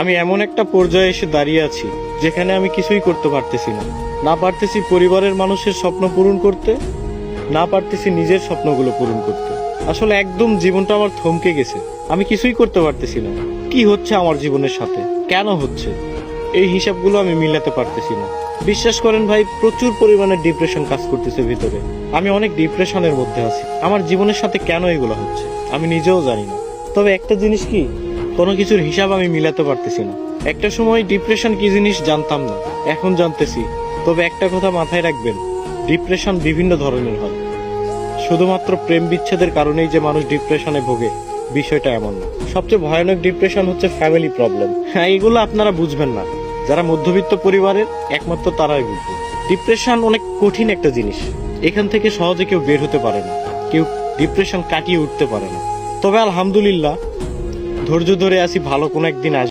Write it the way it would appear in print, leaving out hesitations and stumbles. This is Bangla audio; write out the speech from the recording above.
আমি এমন একটা পর্যায়ে এসে দাঁড়িয়ে আছি যেখানে আমি কিছুই করতে পারতেছি না। না পারতেছি পরিবারের মানুষের স্বপ্ন পূরণ করতে, না পারতেছি নিজের স্বপ্নগুলো পূরণ করতে। আসলে একদম জীবনটা আমার থমকে গেছে। আমি কিছুই করতে পারতেছি না। কি হচ্ছে আমার জীবনের সাথে, কেন হচ্ছে, এই হিসাবগুলো আমি মিলাতে পারতেছি না। বিশ্বাস করেন ভাই, প্রচুর পরিমাণে ডিপ্রেশন কাজ করতেছে ভিতরে। আমি অনেক ডিপ্রেশনের মধ্যে আছি। আমার জীবনের সাথে কেন এগুলো হচ্ছে আমি নিজেও জানি না। তবে একটা জিনিস কি, কোনো কিছুর হিসাব আমি মিলাতে পারতেছি না। একটা সময় ডিপ্রেশন কি জিনিস জানতাম না, এখন জানতেছি। তবে একটা কথা মাথায় রাখবেন, ডিপ্রেশন বিভিন্ন ধরনের হয়। শুধুমাত্র প্রেম বিচ্ছেদের কারণেই যে মানুষ ডিপ্রেশনে ভোগে, বিষয়টা এমন না। সবচেয়ে ভয়ানক ডিপ্রেশন হচ্ছে ফ্যামিলি প্রবলেম। হ্যাঁ, এগুলো আপনারা বুঝবেন না। যারা মধ্যবিত্ত পরিবারের, একমাত্র তারাই বুঝবে। ডিপ্রেশন অনেক কঠিন একটা জিনিস। এখান থেকে সহজে কেউ বের হতে পারে না, কেউ ডিপ্রেশন কাটিয়ে উঠতে পারে না। তবে আলহামদুলিল্লাহ, ধৈর্য ধরে আছি, ভালো কোনো একদিন আসবে।